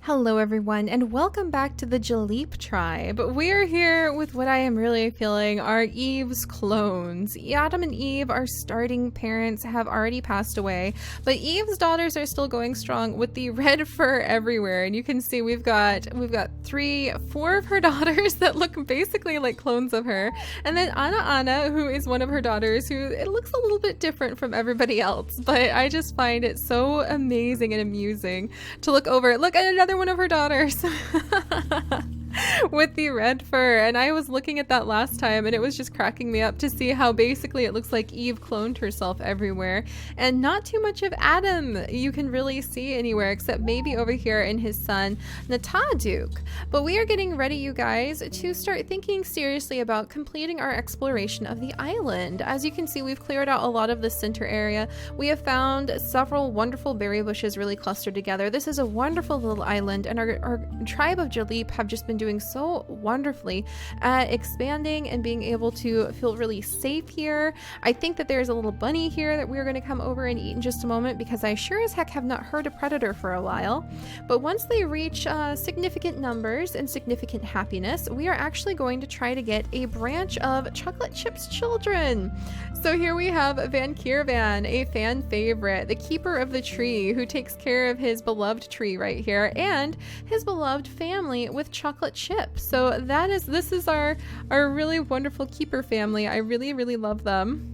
Hello everyone, and welcome back to the Jalip tribe. We are here with what I am really feeling are Eve's clones. Adam and Eve, our starting parents, have already passed away, but Eve's daughters are still going strong with the red fur everywhere. And you can see we've got four of her daughters that look basically like clones of her, and then Anna, who is one of her daughters, who it looks a little bit different from everybody else. But I just find it so amazing and amusing to look over. Look at another one of her daughters with the red fur, and I was looking at that last time and it was just cracking me up to see how basically it looks like Eve cloned herself everywhere, and not too much of Adam you can really see anywhere except maybe over here in his son Nataduk. But we are getting ready, you guys, to start thinking seriously about completing our exploration of the island. As you can see, we've cleared out a lot of the center area. We have found several wonderful berry bushes really clustered together. This is a wonderful little island, and our tribe of Jalip have just been doing so wonderfully at expanding and being able to feel really safe here. I think that there's a little bunny here that we're going to come over and eat in just a moment, because I sure as heck have not heard a predator for a while. But once they reach significant numbers and significant happiness, we are actually going to try to get a branch of Chocolate Chip's children. So here we have Van Kiervan, a fan favorite, the keeper of the tree, who takes care of his beloved tree right here and his beloved family with Chocolate Chip. So this is our really wonderful keeper family. I really love them.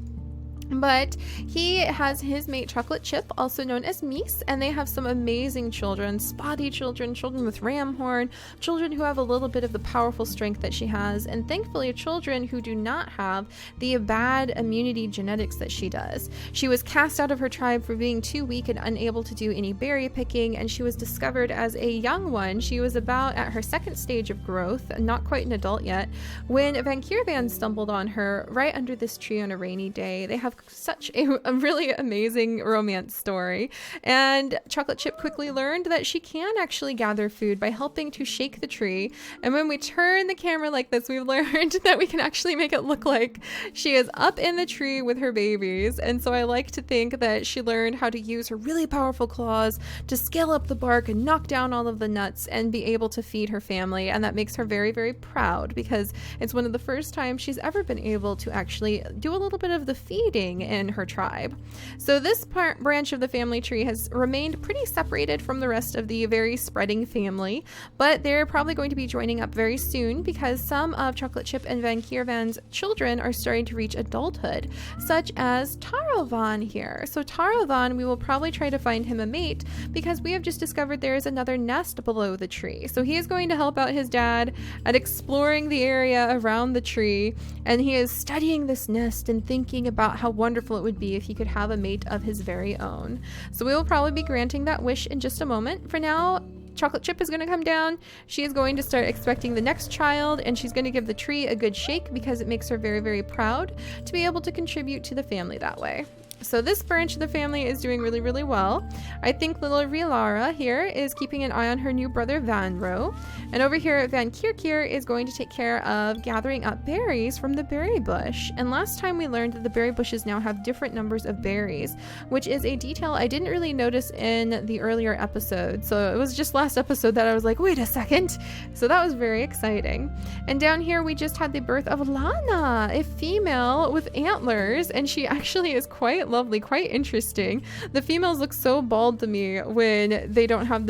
But he has his mate Chocolate Chip, also known as Meese, and they have some amazing children, spotty children, children with ram horn, children who have a little bit of the powerful strength that she has, and thankfully children who do not have the bad immunity genetics that she does. She was cast out of her tribe for being too weak and unable to do any berry picking, and she was discovered as a young one. She was about at her second stage of growth, not quite an adult yet, when Van Kiervan stumbled on her right under this tree on a rainy day. They have such a really amazing romance story, and Chocolate Chip quickly learned that she can actually gather food by helping to shake the tree. And when we turn the camera like this, we've learned that we can actually make it look like she is up in the tree with her babies. And so I like to think that she learned how to use her really powerful claws to scale up the bark and knock down all of the nuts and be able to feed her family, and that makes her very proud, because it's one of the first times she's ever been able to actually do a little bit of the feeding in her tribe. So this branch of the family tree has remained pretty separated from the rest of the very spreading family, but they're probably going to be joining up very soon, because some of Chocolate Chip and Van Kiervan's children are starting to reach adulthood, such as Taro here. So Taro, we will probably try to find him a mate, because we have just discovered there is another nest below the tree. So he is going to help out his dad at exploring the area around the tree, and he is studying this nest and thinking about how wonderful it would be if he could have a mate of his very own. So we will probably be granting that wish in just a moment. For now, Chocolate Chip is going to come down. She is going to start expecting the next child, and she's going to give the tree a good shake, because it makes her very proud to be able to contribute to the family that way. So this branch of the family is doing really well. I think little Rilara here is keeping an eye on her new brother Vanro, and over here Van Kierkier is going to take care of gathering up berries from the berry bush. And last time we learned that the berry bushes now have different numbers of berries, which is a detail I didn't really notice in the earlier episode. So it was just last episode that I was like, wait a second. So that was very exciting. And down here we just had the birth of Lana, a female with antlers, and she actually is quite lovely, quite interesting. The females look so bald to me when they don't have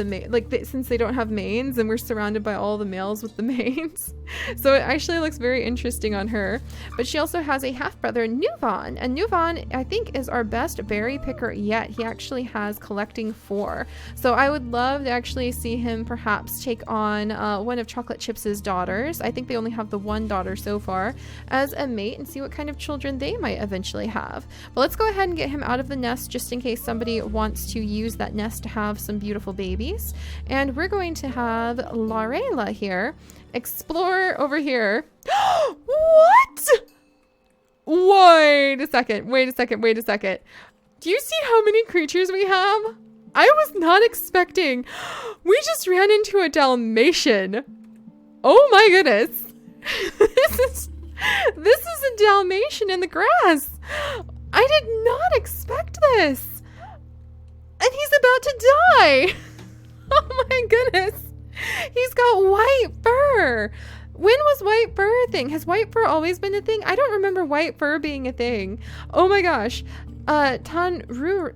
since they don't have manes, and we're surrounded by all the males with the manes. So it actually looks very interesting on her. But she also has a half brother, Nuvan, and Nuvan I think is our best berry picker yet. He actually has collecting 4. So I would love to actually see him perhaps take on one of Chocolate Chips's daughters. I think they only have the one daughter so far as a mate, and see what kind of children they might eventually have. But let's go ahead and get him out of the nest, just in case somebody wants to use that nest to have some beautiful babies. And we're going to have Larela here explore over here. What? Wait a second. Do you see how many creatures we have? I was not expecting. We just ran into a Dalmatian. Oh my goodness. This is a Dalmatian in the grass. I did not expect this. And he's about to die. Oh my goodness. He's got white fur. When was white fur a thing? Has white fur always been a thing? I don't remember white fur being a thing. Oh my gosh. Tanuro,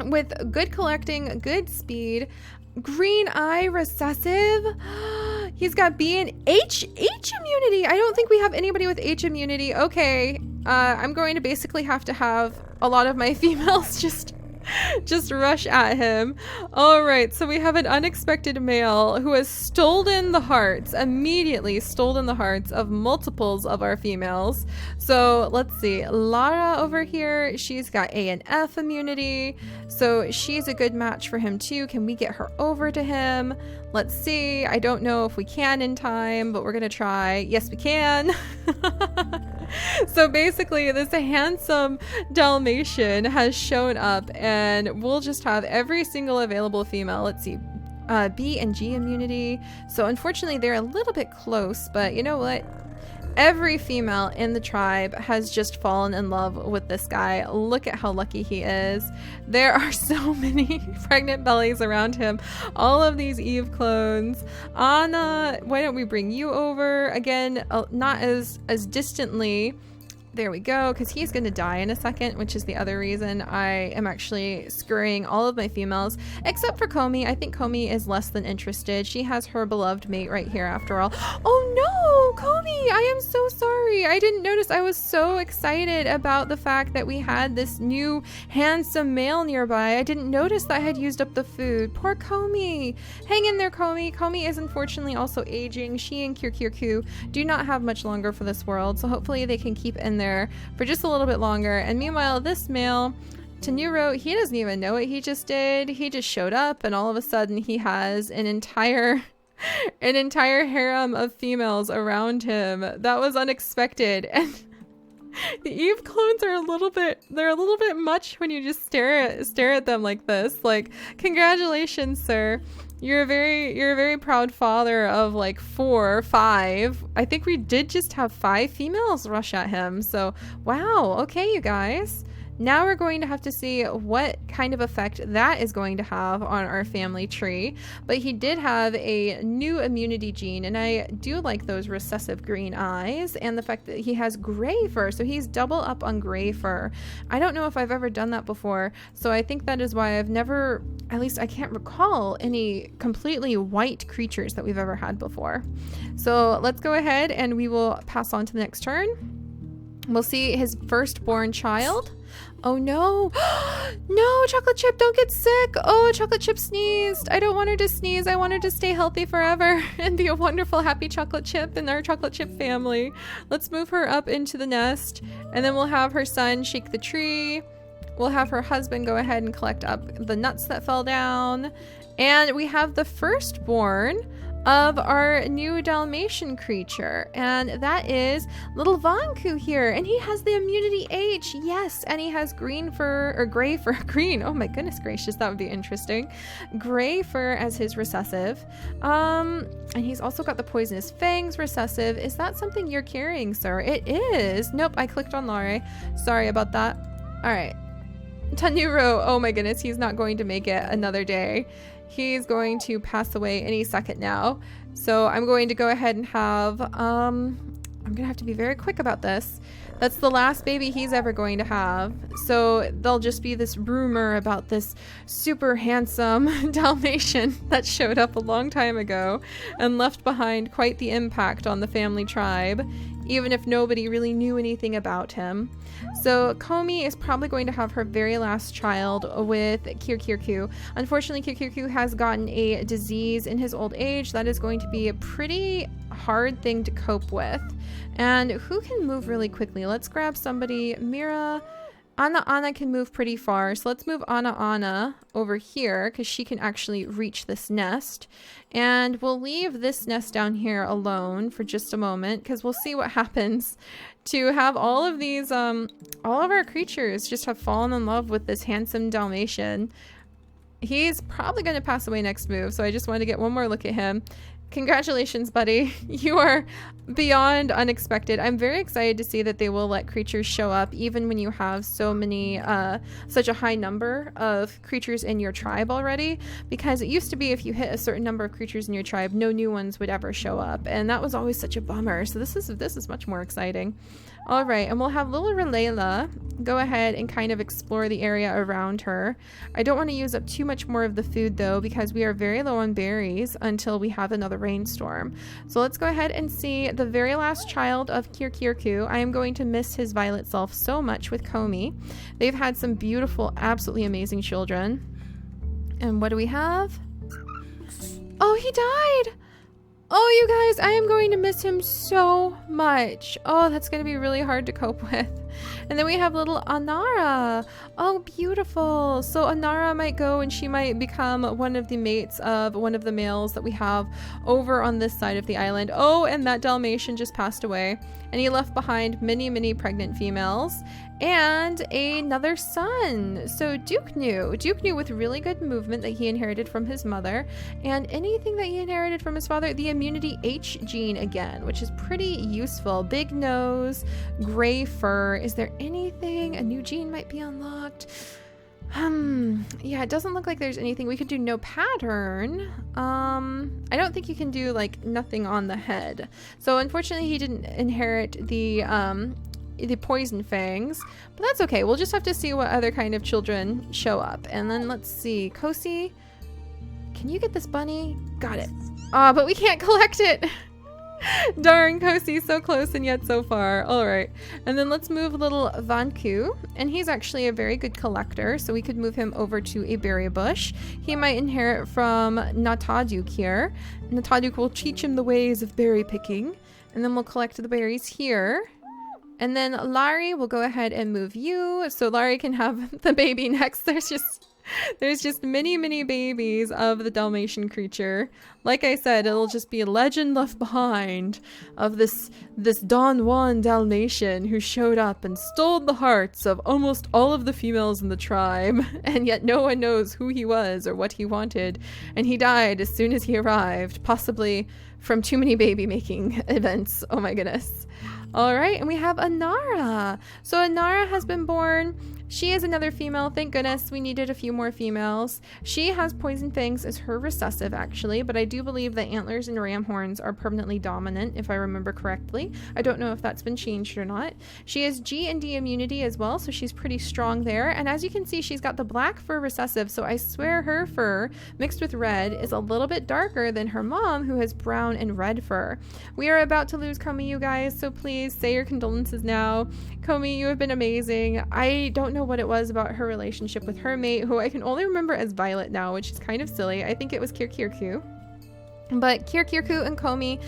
with good collecting, good speed, green eye recessive. He's got B and H immunity. I don't think we have anybody with H immunity. Okay. I'm going to basically have to have a lot of my females just rush at him. All right, so we have an unexpected male who has immediately stolen the hearts of multiples of our females. So let's see, Lara over here, she's got A and F immunity, so she's a good match for him too. Can we get her over to him? Let's see. I don't know if we can in time, but we're gonna try. Yes, we can. So basically this handsome Dalmatian has shown up, and we'll just have every single available female. Let's see, B and G immunity. So unfortunately they're a little bit close, but you know what? Every female in the tribe has just fallen in love with this guy. Look at how lucky he is. There are so many pregnant bellies around him. All of these Eve clones. Anna, why don't we bring you over? Again, not as distantly. There we go, because he's going to die in a second, which is the other reason I am actually scurrying all of my females, except for Komi. I think Komi is less than interested. She has her beloved mate right here after all. Oh no, Komi, I am so sorry. I didn't notice. I was so excited about the fact that we had this new handsome male nearby. I didn't notice that I had used up the food. Poor Komi. Hang in there, Komi. Komi is unfortunately also aging. She and Kirkirku do not have much longer for this world, so hopefully they can keep in there for just a little bit longer. And meanwhile, this male, Tanuro, he doesn't even know what he just did. He just showed up, and all of a sudden he has an entire harem of females around him. That was unexpected. And the Eve clones are a little bit much when you just stare at them like this. Like, congratulations, sir. You're a very proud father of like 4 or 5. I think we did just have 5 females rush at him. So, wow. Okay, you guys. Now we're going to have to see what kind of effect that is going to have on our family tree. But he did have a new immunity gene, and I do like those recessive green eyes and the fact that he has gray fur. So he's double up on gray fur. I don't know if I've ever done that before, so I think that is why I've never, at least I can't recall any completely white creatures that we've ever had before. So let's go ahead and we will pass on to the next turn. We'll see his firstborn child. Oh no. No, Chocolate Chip, don't get sick. Oh, Chocolate Chip sneezed. I don't want her to sneeze. I want her to stay healthy forever and be a wonderful, happy Chocolate Chip in our Chocolate Chip family. Let's move her up into the nest, and then we'll have her son shake the tree. We'll have her husband go ahead and collect up the nuts that fell down. And we have the firstborn of our new Dalmatian creature, and that is little Vanku here, and he has the immunity H. Yes, and he has green fur, or gray fur. Green, oh my goodness gracious, that would be interesting. Gray fur as his recessive, and he's also got the poisonous fangs recessive. Is that something you're carrying, sir? It is. Nope, I clicked on Lare. Sorry about that. All right, Tanuro, oh my goodness, he's not going to make it another day. He's going to pass away any second now. So I'm going to go ahead and have, I'm going to have to be very quick about this. That's the last baby he's ever going to have. So there'll just be this rumor about this super handsome Dalmatian that showed up a long time ago and left behind quite the impact on the family tribe, even if nobody really knew anything about him. So Komi is probably going to have her very last child with Kirkirku. Unfortunately, Kirkirku has gotten a disease in his old age that is going to be a pretty hard thing to cope with. And who can move really quickly? Let's grab somebody. Mira. Anna can move pretty far, so let's move Anna over here because she can actually reach this nest. And we'll leave this nest down here alone for just a moment because we'll see what happens to have all of these, all of our creatures just have fallen in love with this handsome Dalmatian. He's probably going to pass away next move, so I just wanted to get one more look at him. Congratulations, buddy. You are beyond unexpected. I'm very excited to see that they will let creatures show up even when you have so many, such a high number of creatures in your tribe already, because it used to be if you hit a certain number of creatures in your tribe, no new ones would ever show up, and that was always such a bummer. So this is much more exciting. All right, and we'll have little Relayla go ahead and kind of explore the area around her. I don't want to use up too much more of the food though, because we are very low on berries until we have another rainstorm. So let's go ahead and see the very last child of Kirkirku. I am going to miss his violet self so much with Komi. They've had some beautiful, absolutely amazing children. And what do we have? Oh, he died! Oh, you guys, I am going to miss him so much. Oh, that's going to be really hard to cope with. And then we have little Anara. Oh, beautiful. So Anara might go and she might become one of the mates of one of the males that we have over on this side of the island. Oh, and that Dalmatian just passed away. And he left behind many, many pregnant females and another son. So Duke knew with really good movement that he inherited from his mother, and anything that he inherited from his father, the immunity H gene again, which is pretty useful. Big nose, gray fur. Is there anything? A new gene might be unlocked. Yeah, it doesn't look like there's anything. We could do no pattern. I don't think you can do like nothing on the head. So unfortunately he didn't inherit the poison fangs, but that's okay. We'll just have to see what other kind of children show up. And then let's see, Kosi, can you get this bunny? Got it. But we can't collect it. Darn, Kosi, so close and yet so far. All right, and then let's move little Vanku, and he's actually a very good collector, so we could move him over to a berry bush. He might inherit from Nataduk here. Nataduk will teach him the ways of berry picking, and then we'll collect the berries here. And then Lari will go ahead and move you, so Lari can have the baby next. There's just many, many babies of the Dalmatian creature. Like I said, it'll just be a legend left behind of this Don Juan Dalmatian who showed up and stole the hearts of almost all of the females in the tribe, and yet no one knows who he was or what he wanted, and he died as soon as he arrived, possibly from too many baby making events. Oh my goodness. All right, and we have Anara. So Anara has been born. She is another female. Thank goodness we needed a few more females. She has poison fangs as her recessive, actually, but I do believe that antlers and ram horns are permanently dominant, if I remember correctly. I don't know if that's been changed or not. She has G and D immunity as well, so she's pretty strong there. And as you can see, she's got the black fur recessive, so I swear her fur mixed with red is a little bit darker than her mom, who has brown and red fur. We are about to lose Komi, you guys, so please say your condolences now. Komi, you have been amazing. I don't know what it was about her relationship with her mate, who I can only remember as Violet now, which is kind of silly. I think it was Kirkirku. But Kirkirku and Komi,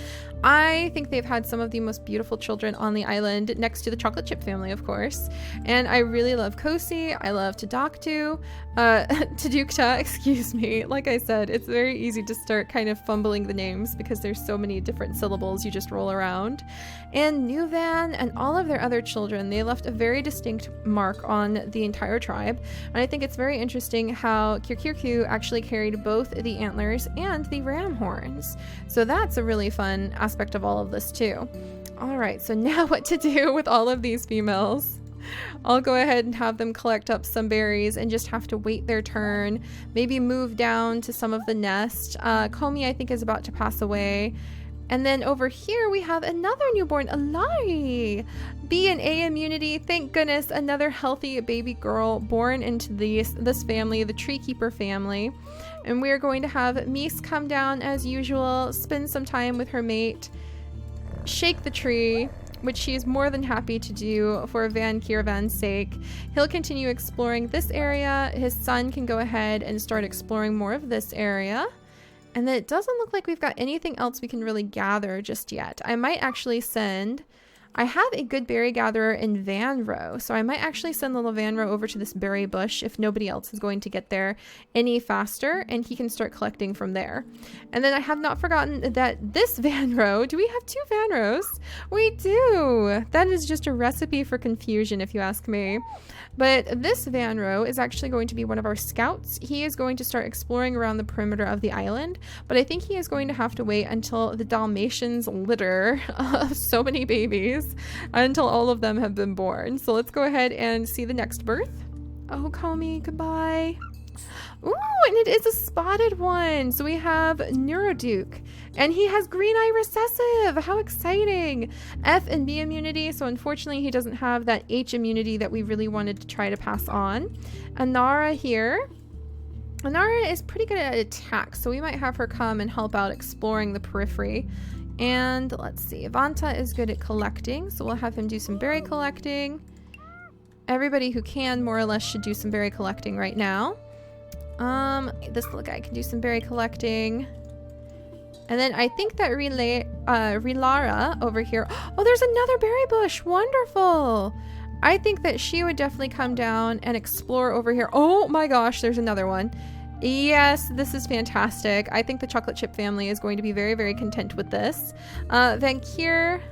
I think they've had some of the most beautiful children on the island, next to the chocolate chip family, of course. And I really love Kosi. I love Tadukta, excuse me. Like I said, it's very easy to start kind of fumbling the names because there's so many different syllables you just roll around. And Nuvan and all of their other children, they left a very distinct mark on the entire tribe. And I think it's very interesting how Kirkirku actually carried both the antlers and the ram horns. So that's a really fun aspect of all of this too. All right, so now what to do with all of these females? I'll go ahead and have them collect up some berries and just have to wait their turn. Maybe move down to some of the nest. Komi, I think, is about to pass away. And then over here we have another newborn, Alari. B and A immunity, thank goodness, another healthy baby girl born into this family, the Tree Keeper family. And we're going to have Mies come down as usual, spend some time with her mate, shake the tree, which she is more than happy to do for Van Kiervan's sake. He'll continue exploring this area. His son can go ahead and start exploring more of this area. And then it doesn't look like we've got anything else we can really gather just yet. I might actually send I have a good berry gatherer in Vanro, so I might actually send little Vanro over to this berry bush if nobody else is going to get there any faster, and he can start collecting from there. And then I have not forgotten that this Vanro, do we have 2 Vanros? We do! That is just a recipe for confusion if you ask me. But this Vanro is actually going to be one of our scouts. He is going to start exploring around the perimeter of the island, but I think he is going to have to wait until the Dalmatians litter of so many babies until all of them have been born. So let's go ahead and see the next birth. Oh, Comey, goodbye. Ooh, and it is a spotted one. So we have Neuroduke, and he has green eye recessive. How exciting. F and B immunity. So unfortunately, he doesn't have that H immunity that we really wanted to try to pass on. Anara here. Anara is pretty good at attack, so we might have her come and help out exploring the periphery. And let's see, Vanta is good at collecting, so we'll have him do some berry collecting. Everybody who can more or less should do some berry collecting right now. This little guy can do some berry collecting. And then I think that Rilara over here. Oh, there's another berry bush. Wonderful. I think that she would definitely come down and explore over here. Oh my gosh, there's another one. Yes, this is fantastic. I think the chocolate chip family is going to be very, very content with this. Then here,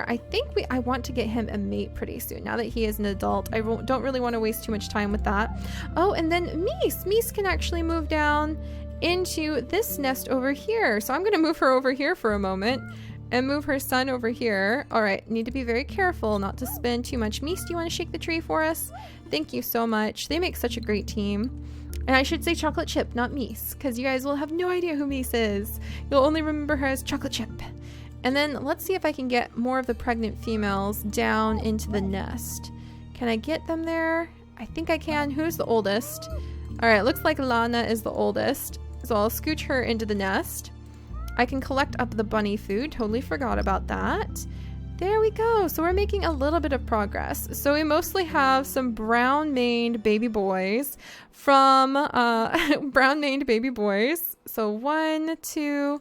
I think I want to get him a mate pretty soon. Now that he is an adult, I don't really want to waste too much time with that. Oh, and then Meese. Meese can actually move down into this nest over here. So I'm going to move her over here for a moment and move her son over here. All right, need to be very careful not to spend too much. Meese, do you want to shake the tree for us? Thank you so much. They make such a great team. And I should say chocolate chip, not Meese, because you guys will have no idea who Meese is. You'll only remember her as chocolate chip. And then let's see if I can get more of the pregnant females down into the nest. Can I get them there? I think I can. Who's the oldest? All right, looks like Lana is the oldest. So I'll scooch her into the nest. I can collect up the bunny food. Totally forgot about that. There we go. So we're making a little bit of progress. So we mostly have some brown-maned baby boys from brown-maned baby boys. So 1, 2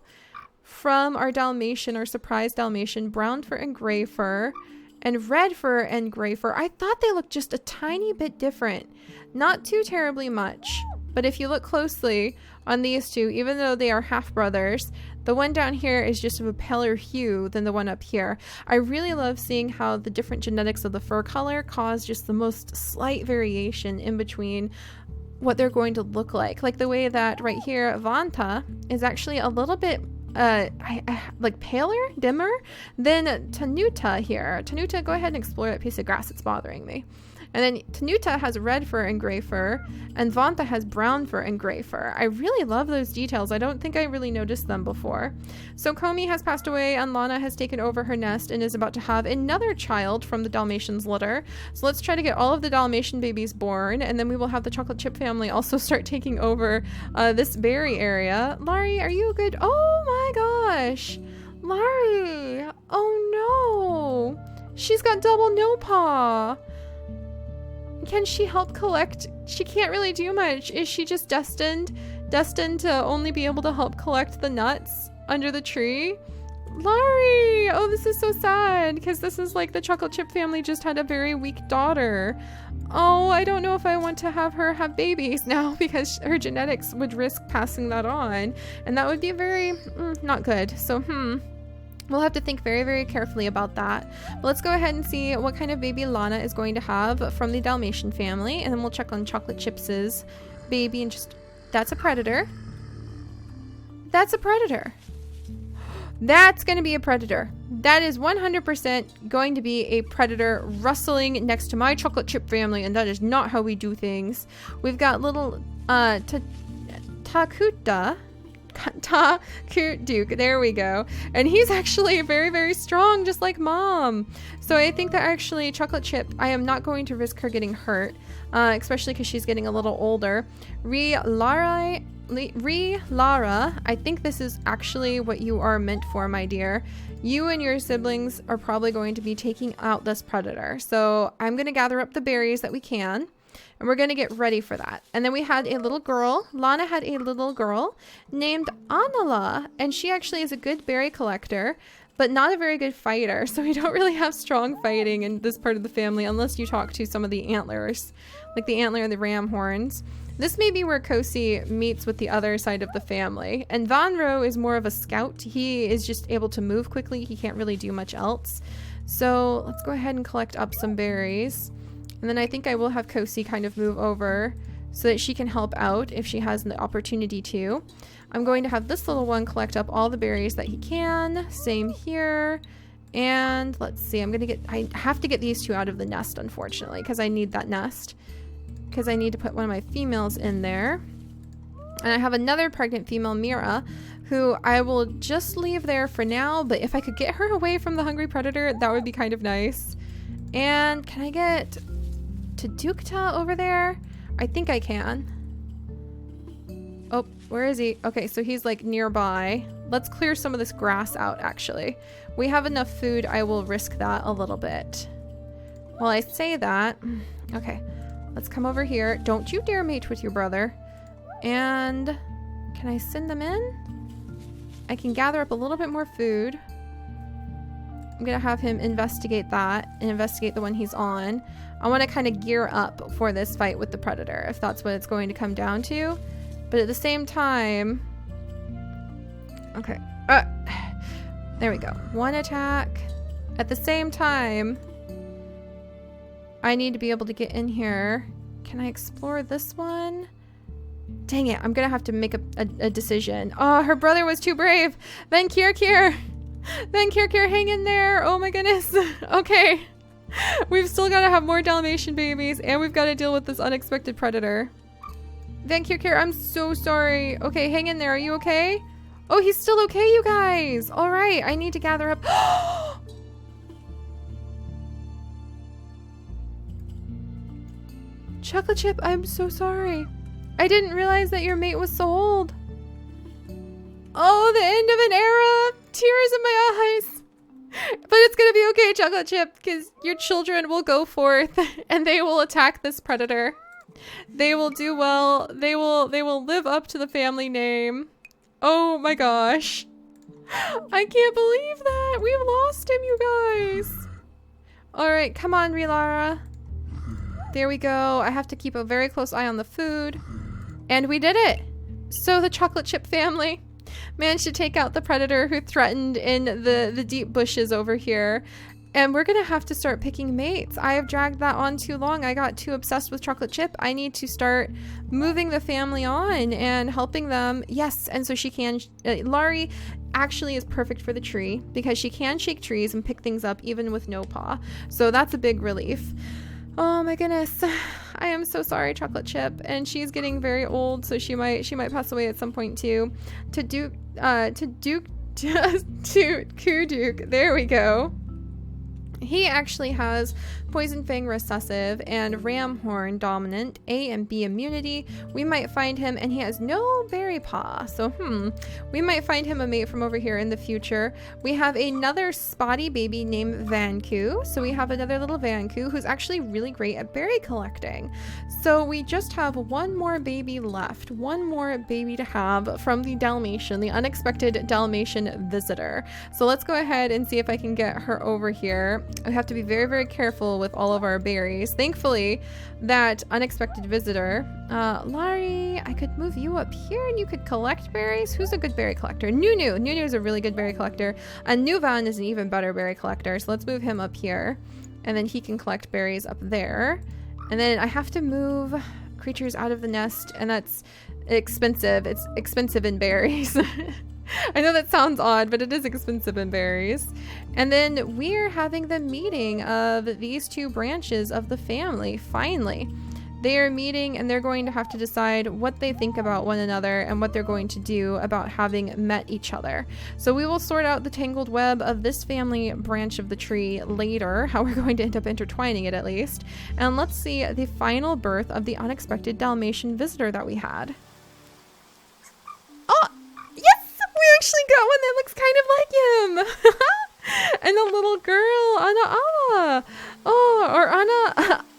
from our Dalmatian, our surprise Dalmatian, brown fur and gray fur, and red fur and gray fur. I thought they looked just a tiny bit different. Not too terribly much. But if you look closely on these two, even though they are half brothers, the one down here is just of a paler hue than the one up here. I really love seeing how the different genetics of the fur color cause just the most slight variation in between what they're going to look like. Like the way that right here, Vanta is actually a little bit like paler, dimmer than Tanuta here. Tanuta, go ahead and explore that piece of grass. It's bothering me. And then Tanuta has red fur and gray fur, and Vanta has brown fur and gray fur. I really love those details. I don't think I really noticed them before. So Comey has passed away, and Lana has taken over her nest and is about to have another child from the Dalmatians litter. So let's try to get all of the Dalmatian babies born, and then we will have the chocolate chip family also start taking over this berry area. Lari, are you good? Oh my gosh. Lari. Oh no. She's got double no paw. Can she help collect? She can't really do much. Is she just destined to only be able to help collect the nuts under the tree? Lari! Oh, this is so sad, because this is like the chocolate chip family just had a very weak daughter. Oh, I don't know if I want to have her have babies now, because her genetics would risk passing that on, and that would be very not good. So we'll have to think very, very carefully about that. But let's go ahead and see what kind of baby Lana is going to have from the Dalmatian family, and then we'll check on Chocolate Chips' baby and just... That's a predator. That's a predator. That's going to be a predator. That is 100% going to be a predator rustling next to my chocolate chip family, and that is not how we do things. We've got little Duke, there we go, and he's actually very, very strong, just like mom. So I think that actually chocolate chip, I am not going to risk her getting hurt, especially because she's getting a little older. Lara, I think this is actually what you are meant for, my dear. You and your siblings are probably going to be taking out this predator, so I'm going to gather up the berries that we can. And we're going to get ready for that. And then we had a little girl. Lana had a little girl named Anala. And she actually is a good berry collector. but not a very good fighter. So we don't really have strong fighting in this part of the family unless you talk to some of the antlers, like the antler and the ram horns. This may be where Kosi meets with the other side of the family. And Vanro is more of a scout. He is just able to move quickly. He can't really do much else. So let's go ahead and collect up some berries. And then I think I will have Kosi kind of move over so that she can help out if she has the opportunity to. I'm going to have this little one collect up all the berries that he can. Same here. And let's see, I have to get these two out of the nest, unfortunately, because I need that nest. Because I need to put one of my females in there. And I have another pregnant female, Mira, who I will just leave there for now. But if I could get her away from the hungry predator, that would be kind of nice. And can I get to Dukta over there? I think I can. Oh, where is he? Okay, so he's like nearby. Let's clear some of this grass out, actually. We have enough food. I will risk that a little bit. While I say that, okay, let's come over here. Don't you dare mate with your brother. And can I send them in? I can gather up a little bit more food. I'm gonna have him investigate that and investigate the one he's on. I want to kind of gear up for this fight with the predator, if that's what it's going to come down to. But at the same time, okay, there we go. One attack. At the same time, I need to be able to get in here. Can I explore this one? Dang it, I'm gonna have to make a decision. Oh, her brother was too brave. Van Kirkir, hang in there. Oh my goodness. Okay. We've still got to have more Dalmatian babies, and we've got to deal with this unexpected predator. Van Kirkir, I'm so sorry. Okay, hang in there. Are you okay? Oh, he's still okay, you guys. All right, I need to gather up. Chocolate Chip, I'm so sorry. I didn't realize that your mate was so old. Oh, the end of an era. Tears in my eyes. But it's gonna be okay, Chocolate Chip, because your children will go forth and they will attack this predator. They will do well. They will live up to the family name. Oh my gosh. I can't believe that. We've lost him, you guys. Alright, come on, Rilara. There we go. I have to keep a very close eye on the food. And we did it. So the Chocolate Chip family managed to take out the predator who threatened in the deep bushes over here. And we're gonna have to start picking mates. I have dragged that on too long. I got too obsessed with Chocolate Chip. I need to start moving the family on and helping them. Yes, and so she can... Lari actually is perfect for the tree because she can shake trees and pick things up even with no paw. So that's a big relief. Oh my goodness. I am so sorry, Chocolate Chip. And she's getting very old, so she might pass away at some point too. To Kuduke. There we go. He actually has Poison Fang recessive and Ram Horn dominant, A and B immunity. We might find him, and he has no berry paw. So, we might find him a mate from over here in the future. We have another spotty baby named Vanku. So we have another little Vanku who's actually really great at berry collecting. So we just have one more baby left. One more baby to have from the Dalmatian, the unexpected Dalmatian visitor. So let's go ahead and see if I can get her over here. I have to be very, very careful with all of our berries. Thankfully, that unexpected visitor, Lari, I could move you up here and you could collect berries. Who's a good berry collector? Nunu. Nunu is a really good berry collector. And Nuvan is an even better berry collector. So let's move him up here. And then he can collect berries up there. And then I have to move creatures out of the nest, and that's expensive. It's expensive in berries. I know that sounds odd, but it is expensive in berries. And then we're having the meeting of these two branches of the family. Finally, they are meeting, and they're going to have to decide what they think about one another and what they're going to do about having met each other. So we will sort out the tangled web of this family branch of the tree later, how we're going to end up intertwining it at least. And let's see the final birth of the unexpected Dalmatian visitor that we had. Oh, yes! We actually got one that looks kind of like him. And a little girl, Anara. Oh, or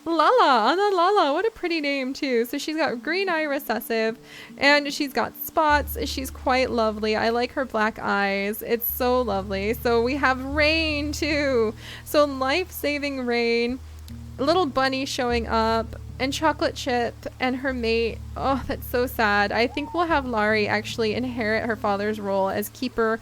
Lala, Anna Lala, what a pretty name too. So she's got green eye recessive and she's got spots. She's quite lovely. I like her black eyes. It's so lovely. So we have Rain too. So life-saving Rain, little bunny showing up, and Chocolate Chip and her mate. Oh, that's so sad. I think we'll have Laurie actually inherit her father's role as keeper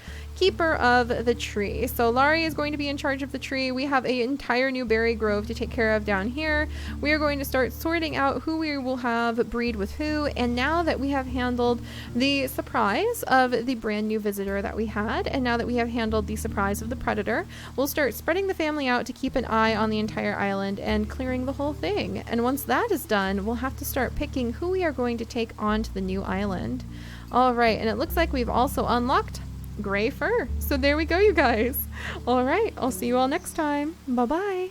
of the tree. So Laurie is going to be in charge of the tree. We have an entire new berry grove to take care of down here. We are going to start sorting out who we will have breed with who. And now that we have handled the surprise of the brand new visitor that we had, and now that we have handled the surprise of the predator, we'll start spreading the family out to keep an eye on the entire island and clearing the whole thing. And once that is done, we'll have to start picking who we are going to take onto the new island. All right, and it looks like we've also unlocked gray fur. So there we go, you guys. All right, I'll see you all next time. Bye-bye.